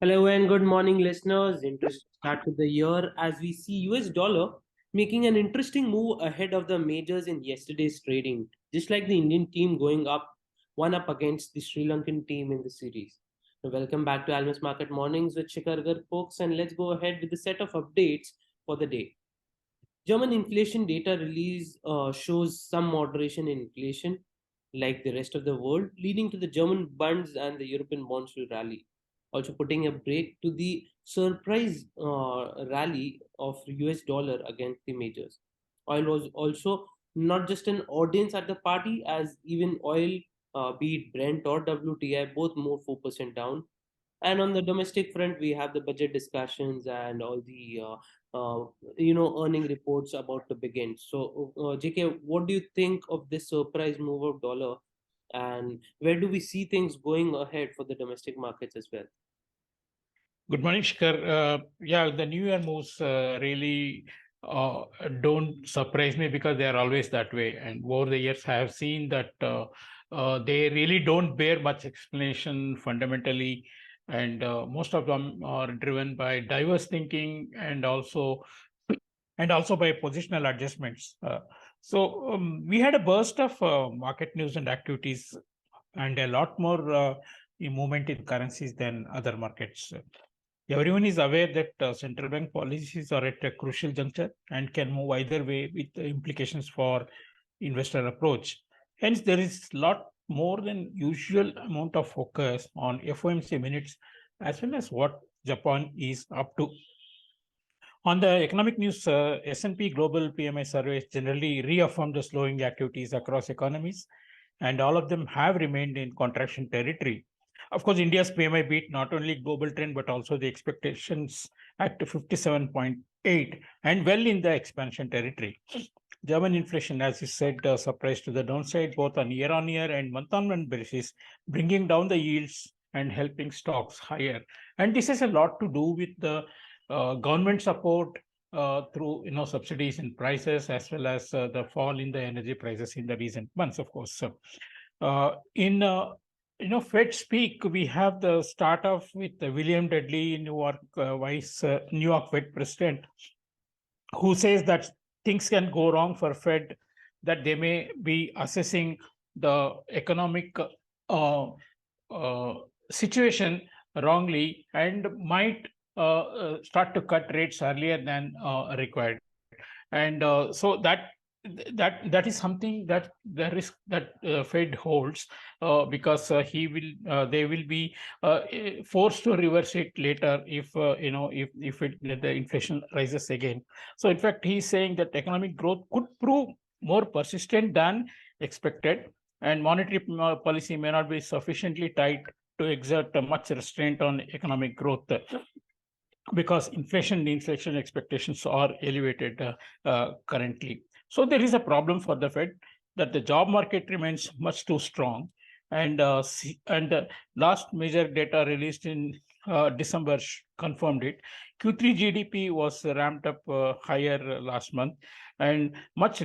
Hello and good morning, listeners. Interesting start to the year as we see US dollar making an interesting move ahead of the majors in yesterday's trading, just like the Indian team going up one up against the Sri Lankan team in the series. So welcome back to Almus Market Mornings with Shikhar Garg, folks, and let's go ahead with the set of updates for the day. German inflation data release shows some moderation in inflation, like the rest of the world, leading to the German bonds and the European bonds to rally, also putting a break to the surprise rally of US dollar against the majors. Oil was also not just an audience at the party, as even oil, be it Brent or WTI, both moved 4% down. And on the domestic front, we have the budget discussions and all the earning reports about to begin. So, JK, what do you think of this surprise move of dollar, and where do we see things going ahead for the domestic markets as well? Good morning, Shikhar. Yeah, the New Year moves really don't surprise me because they are always that way. And over the years, I have seen that they really don't bear much explanation fundamentally. And most of them are driven by diverse thinking and also by positional adjustments. So we had a burst of market news and activities and a lot more movement in currencies than other markets. Everyone is aware that central bank policies are at a crucial juncture and can move either way with the implications for investor approach. Hence, there is lot more than usual amount of focus on FOMC minutes as well as what Japan is up to. On the economic news, S&P Global PMI surveys generally reaffirmed the slowing activities across economies, and all of them have remained in contraction territory. Of course, India's PMI beat not only global trend but also the expectations at 57.8 and well in the expansion territory. German inflation, as you said, surprised to the downside both on year-on-year and month-on-month basis, bringing down the yields and helping stocks higher. And this has a lot to do with the government support through subsidies in prices as well as the fall in the energy prices in the recent months, of course. So, in Fed speak, we have the start off with William Dudley, New York Fed president, who says that things can go wrong for Fed, that they may be assessing the economic situation wrongly and might start to cut rates earlier than required. And so that is something that the risk that Fed holds, because they will be forced to reverse it later if the inflation rises again. So in fact, he's saying that economic growth could prove more persistent than expected, and monetary policy may not be sufficiently tight to exert much restraint on economic growth, because inflation expectations are elevated currently. So there is a problem for the Fed that the job market remains much too strong, and the last major data released in December confirmed it. Q3 GDP was ramped up higher last month, and much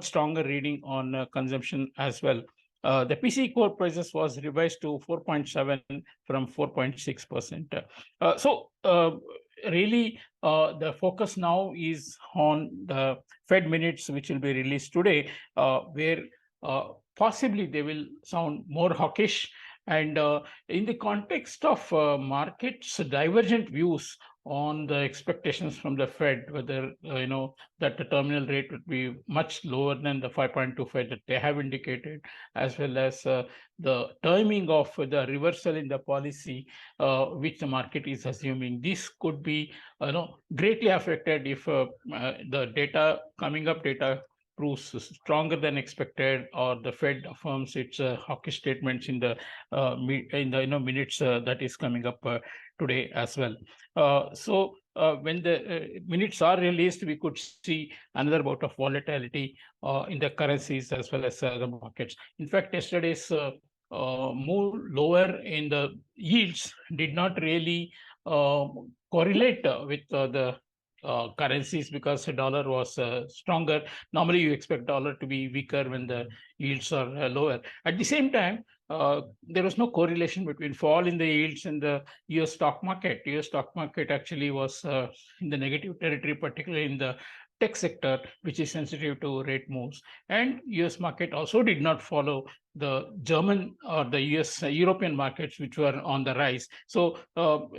stronger reading on consumption as well. The PCE core prices was revised to 4.7 from 4.6%. Really, the focus now is on the Fed minutes, which will be released today, where possibly they will sound more hawkish. And in the context of markets' divergent views on the expectations from the Fed, whether that the terminal rate would be much lower than the 5.25 that they have indicated, as well as the timing of the reversal in the policy which the market is assuming. This could be greatly affected if the data proves stronger than expected, or the Fed affirms its hawkish statements in the minutes that is coming up today as well. When the minutes are released, we could see another bout of volatility in the currencies as well as the markets. In fact, yesterday's move lower in the yields did not really correlate with the currencies because the dollar was stronger. Normally, you expect dollar to be weaker when the yields are lower. At the same time, there was no correlation between fall in the yields and the U.S. stock market. U.S. stock market actually was in the negative territory, particularly in the tech sector, which is sensitive to rate moves. And U.S. market also did not follow the German or the US European markets, which were on the rise. So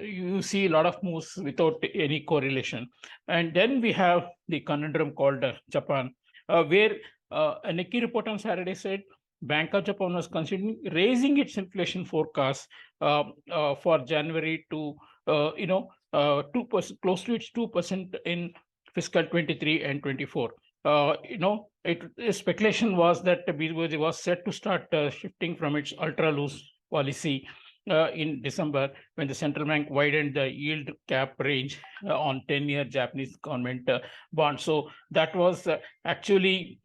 you see a lot of moves without any correlation. And then we have the conundrum called Japan, where a Nikkei report on Saturday said Bank of Japan was considering raising its inflation forecast for January to 2%, close to its 2% in fiscal 23 and 24. Speculation was that BOJ was set to start shifting from its ultra loose policy in December when the central bank widened the yield cap range on 10-year Japanese government bonds. So that was actually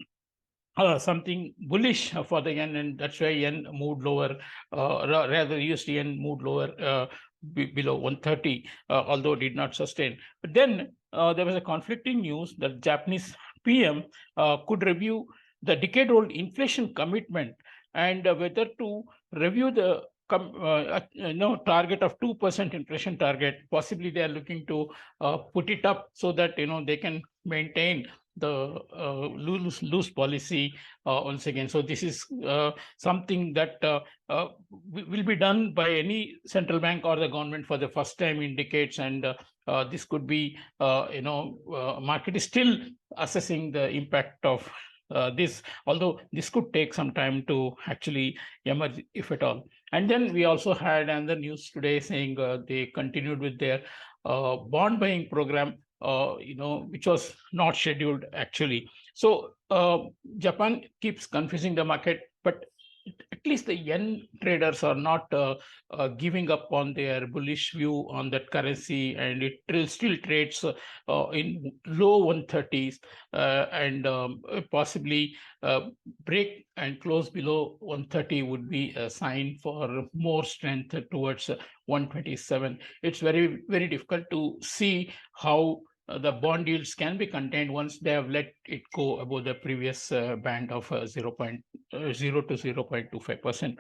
something bullish for the yen, and that's why yen moved lower, rather USD yen moved lower below 130, although did not sustain. But then there was a conflicting news that Japanese PM could review the decade-old inflation commitment and whether to review the target of 2% inflation target. Possibly they are looking to put it up so that they can maintain the loose policy once again. So this is something that will be done by any central bank or the government for the first time in decades, and this could be market is still assessing the impact of this, although this could take some time to actually emerge, if at all. And then we also had another news today saying they continued with their bond buying program, which was not scheduled actually. So Japan keeps confusing the market, but at least the yen traders are not giving up on their bullish view on that currency, and it still trades in low 130s and possibly break and close below 130 would be a sign for more strength towards 127. It's very, very difficult to see how the bond yields can be contained once they have let it go above the previous band of 0.0 to 0.25%.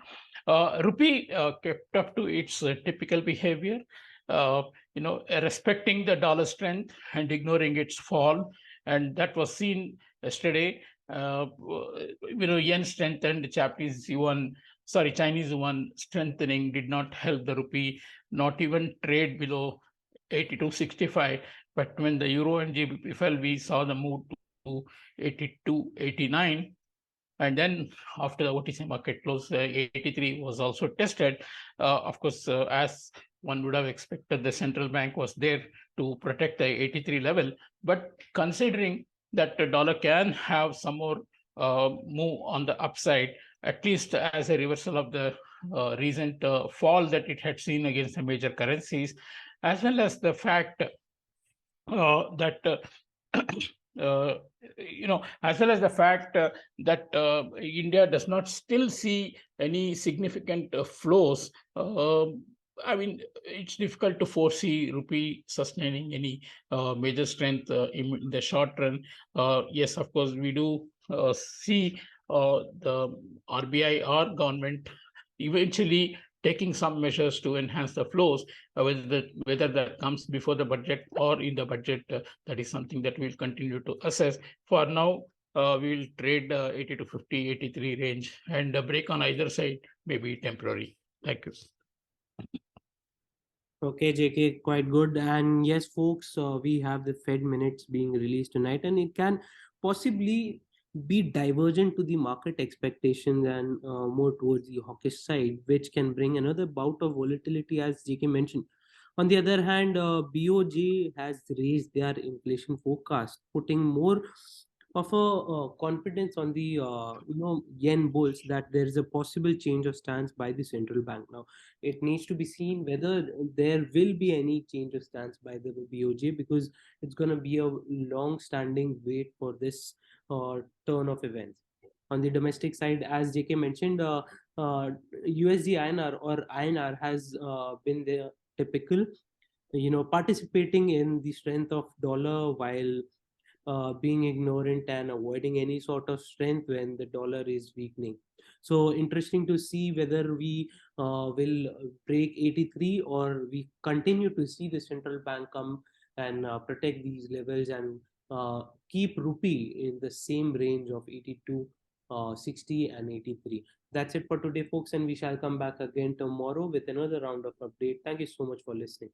Rupee kept up to its typical behavior, respecting the dollar strength and ignoring its fall, and that was seen yesterday. Yen strengthened, Chinese yuan strengthening did not help the rupee, not even trade below 82.65. But when the euro and GBP fell, we saw the move to 82.89. And then after the OTC market close, 83 was also tested. Of course, as one would have expected, the central bank was there to protect the 83 level. But considering that the dollar can have some more move on the upside, at least as a reversal of the recent fall that it had seen against the major currencies, as well as the fact that as well as the fact that India does not still see any significant flows. I mean, it's difficult to foresee rupee sustaining any major strength in the short run. Yes, of course, we do see the RBI or government eventually taking some measures to enhance the flows, whether that comes before the budget or in the budget, that is something that we'll continue to assess. For now, we'll trade 80 to 50, 83 range, and a break on either side may be temporary. Thank you. Okay, JK, quite good. And yes, folks, we have the Fed minutes being released tonight, and it can possibly be divergent to the market expectations and more towards the hawkish side, which can bring another bout of volatility, as JK mentioned. On the other hand, BOJ has raised their inflation forecast, putting more of a confidence on the yen bulls that there is a possible change of stance by the central bank. Now it needs to be seen whether there will be any change of stance by the BOJ, because it's going to be a long standing wait for this turn of events. On the domestic side, as JK mentioned, USD INR or INR has been the typical participating in the strength of dollar while being ignorant and avoiding any sort of strength when the dollar is weakening. So interesting to see whether we will break 83, or we continue to see the central bank come and protect these levels and keep rupee in the same range of 82, 60 and 83. That's it for today, folks, and we shall come back again tomorrow with another round of update. Thank you so much for listening.